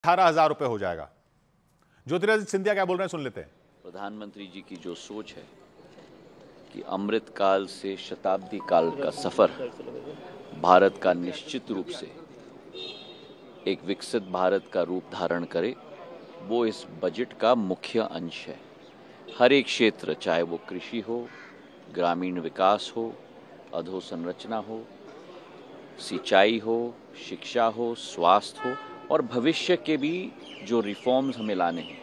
18,000 रुपए हो जाएगा। ज्योतिरादित्य सिंधिया क्या बोल रहे हैं, सुन लेते हैं। प्रधानमंत्री जी की जो सोच है कि अमृत काल से शताब्दी काल का सफर भारत का निश्चित रूप से एक विकसित भारत का रूप धारण करे, वो इस बजट का मुख्य अंश है। हर एक क्षेत्र, चाहे वो कृषि हो, ग्रामीण विकास हो, अधोसंरचना हो, सिंचाई हो, शिक्षा हो, स्वास्थ्य हो और भविष्य के भी जो रिफॉर्म्स हमें लाने हैं,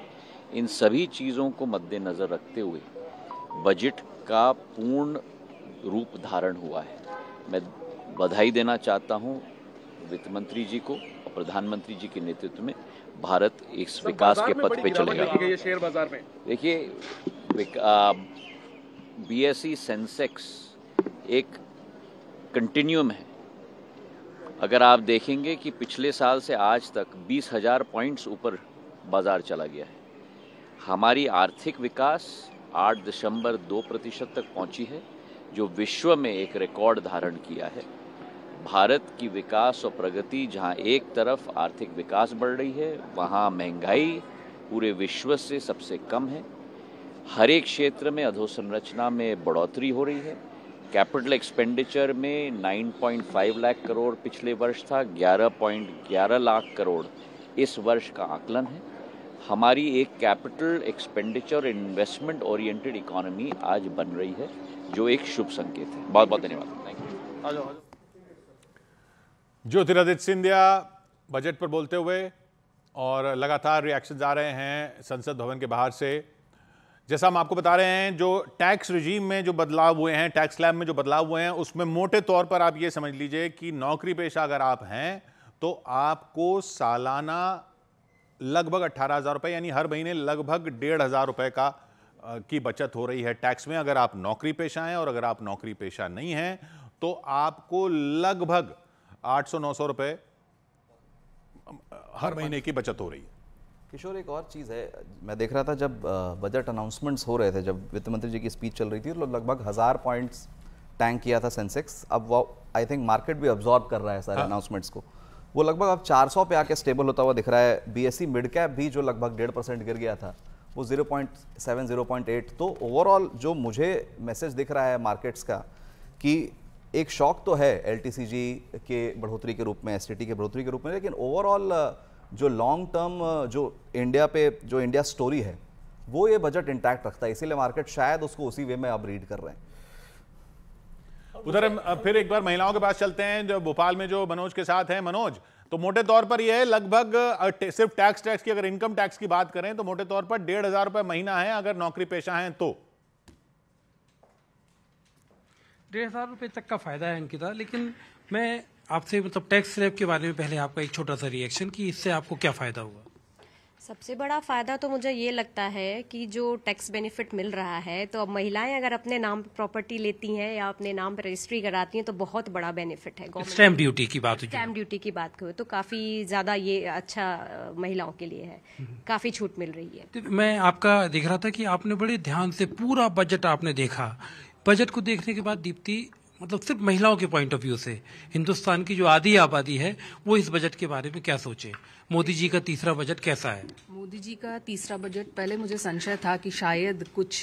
इन सभी चीज़ों को मद्देनज़र रखते हुए बजट का पूर्ण रूप धारण हुआ है। मैं बधाई देना चाहता हूं वित्त मंत्री जी को और प्रधानमंत्री जी के नेतृत्व में भारत इस विकास के पथ पे चलेगा। शेयर बाजार में देखिए, बीएसई सेंसेक्स एक कंटिन्यूम है। अगर आप देखेंगे कि पिछले साल से आज तक 20,000 पॉइंट्स ऊपर बाजार चला गया है। हमारी आर्थिक विकास 8.2% तक पहुंची है, जो विश्व में एक रिकॉर्ड धारण किया है। भारत की विकास और प्रगति, जहां एक तरफ आर्थिक विकास बढ़ रही है, वहां महंगाई पूरे विश्व से सबसे कम है। हर एक क्षेत्र में अधोसंरचना में बढ़ोतरी हो रही है। कैपिटल एक्सपेंडिचर में 9.5 लाख करोड़ पिछले वर्ष था, 11.11 लाख करोड़ इस वर्ष का आकलन है। हमारी एक capital expenditure investment oriented economy आज बन रही है, जो एक शुभ संकेत है। बहुत बहुत धन्यवाद। Thank you. Jyotiraditya Scindia budget पर बोलते हुए, और लगातार रिएक्शन आ रहे हैं संसद भवन के बाहर से। जैसा हम आपको बता रहे हैं, जो टैक्स रिजीम में जो बदलाव हुए हैं, टैक्स स्लैब में जो बदलाव हुए हैं, उसमें मोटे तौर पर आप ये समझ लीजिए कि नौकरी पेशा अगर आप हैं तो आपको सालाना लगभग 18,000 रुपये, यानी हर महीने लगभग 1,500 रुपये की बचत हो रही है टैक्स में, अगर आप नौकरी पेशा हैं। और अगर आप नौकरी पेशा नहीं हैं तो आपको लगभग 800-900 रुपये हर महीने की बचत हो रही है। किशोर, एक और चीज़ है, मैं देख रहा था जब बजट अनाउंसमेंट्स हो रहे थे, जब वित्त मंत्री जी की स्पीच चल रही थी, तो लगभग 1000 पॉइंट्स टैंक किया था सेंसेक्स। अब वो आई थिंक मार्केट भी अब्जॉर्ब कर रहा है सारे अनाउंसमेंट्स को। वो लगभग अब 400 पे आके स्टेबल होता हुआ दिख रहा है। बीएसई मिड कैप भी जो लगभग 1.5% गिर गया था, वो 0.7 0.8। तो ओवरऑल जो मुझे मैसेज दिख रहा है मार्केट्स का, कि एक शॉक तो है एलटीसीजी के बढ़ोतरी के रूप में, एसटीटी के बढ़ोतरी के रूप में, लेकिन ओवरऑल जो लॉन्ग टर्म जो इंडिया स्टोरी है, वो ये बजट इंटैक्ट रखता है। इसीलिए मार्केट शायद उसको उसी वे में अब रीड कर रहे हैं। उधर हम फिर एक बार महिलाओं के पास चलते हैं, जो भोपाल में जो मनोज के साथ हैं। मनोज, तो मोटे तौर पर यह है लगभग सिर्फ टैक्स की, अगर इनकम टैक्स की बात करें तो मोटे तौर पर 1,500 रुपये महीना है अगर नौकरी पेशा हैं तो। 1,500 रुपये तक का फायदा है अंकिता। लेकिन मैं आपसे टैक्स स्लैब के बारे में पहले आपका एक छोटा सा रिएक्शन, कि इससे आपको क्या फायदा हुआ? सबसे बड़ा फायदा तो मुझे ये लगता है कि जो टैक्स बेनिफिट मिल रहा है, तो अब महिलाएं अगर अपने नाम पर प्रॉपर्टी लेती हैं या अपने नाम पर रजिस्ट्री कराती हैं तो बहुत बड़ा बेनिफिट है। स्टैम्प ड्यूटी की बात, स्टैम्प ड्यूटी की बात करो तो काफी ज्यादा ये अच्छा महिलाओं के लिए है, काफी छूट मिल रही है। तो मैं आपका देख रहा था कि आपने बड़े ध्यान से पूरा बजट आपने देखा। बजट को देखने के बाद दीप्ति, सिर्फ महिलाओं के पॉइंट ऑफ व्यू से हिंदुस्तान की जो आधी आबादी है वो इस बजट के बारे में क्या सोचे? मोदी जी का तीसरा बजट कैसा है? मोदी जी का तीसरा बजट, पहले मुझे संशय था कि शायद कुछ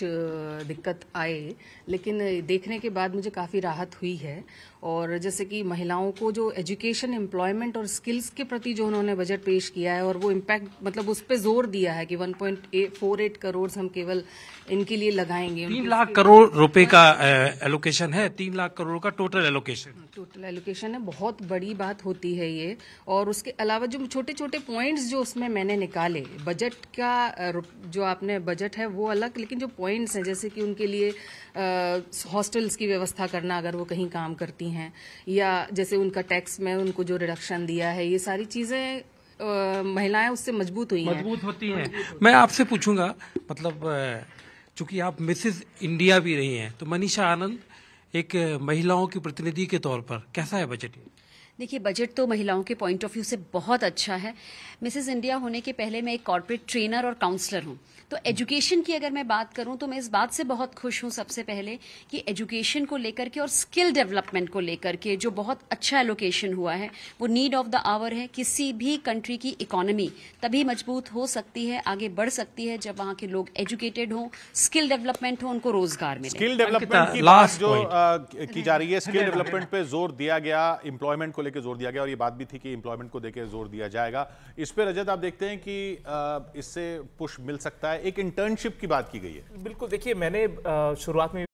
दिक्कत आए, लेकिन देखने के बाद मुझे काफ़ी राहत हुई है। और जैसे कि महिलाओं को जो एजुकेशन, एम्प्लॉयमेंट और स्किल्स के प्रति जो उन्होंने बजट पेश किया है, और वो इम्पैक्ट उस पर जोर दिया है कि 1.48 करोड़ हम केवल इनके लिए लगाएंगे। 3 लाख करोड़ रुपए का एलोकेशन है, 3 लाख करोड़ का टोटल एलोकेशन है। बहुत बड़ी बात होती है ये। और उसके अलावा जो छोटे छोटे पॉइंट्स जो उसमें मैंने निकाले, बजट का जो आपने बजट है वो अलग, लेकिन जो पॉइंट्स हैं, जैसे कि उनके लिए हॉस्टल्स की व्यवस्था करना अगर वो कहीं काम करती हैं, या जैसे उनका टैक्स में उनको जो रिडक्शन दिया है, ये सारी चीज़ें महिलाएं उससे मजबूत होती हैं। मैं आपसे पूछूंगा, चूंकि आप मिसेस इंडिया भी रही हैं, तो मनीषा आनंद एक महिलाओं की प्रतिनिधि के तौर पर कैसा है बजट? देखिए, बजट तो महिलाओं के पॉइंट ऑफ व्यू से बहुत अच्छा है। मिसेस इंडिया होने के पहले मैं एक कॉर्पोरेट ट्रेनर और काउंसलर हूं, तो एजुकेशन की अगर मैं बात करूं तो मैं इस बात से बहुत खुश हूं सबसे पहले कि एजुकेशन को लेकर के और स्किल डेवलपमेंट को लेकर के जो बहुत अच्छा एलोकेशन हुआ है वो नीड ऑफ द आवर है। किसी भी कंट्री की इकोनॉमी तभी मजबूत हो सकती है, आगे बढ़ सकती है, जब वहां के लोग एजुकेटेड हों, स्किल डेवलपमेंट हो, उनको रोजगार मिले। स्किल डेवलपमेंट की बात जो की जा रही है, स्किल डेवलपमेंट पे जोर दिया गया, एम्प्लॉयमेंट को लेकर जोर दिया गया, और ये बात भी थी कि एम्प्लॉयमेंट को लेकर जोर दिया जाएगा। इस पे रजत आप देखते हैं कि इससे पुश मिल सकता है। एक इंटर्नशिप की बात की गई है। बिल्कुल, देखिए मैंने शुरुआत में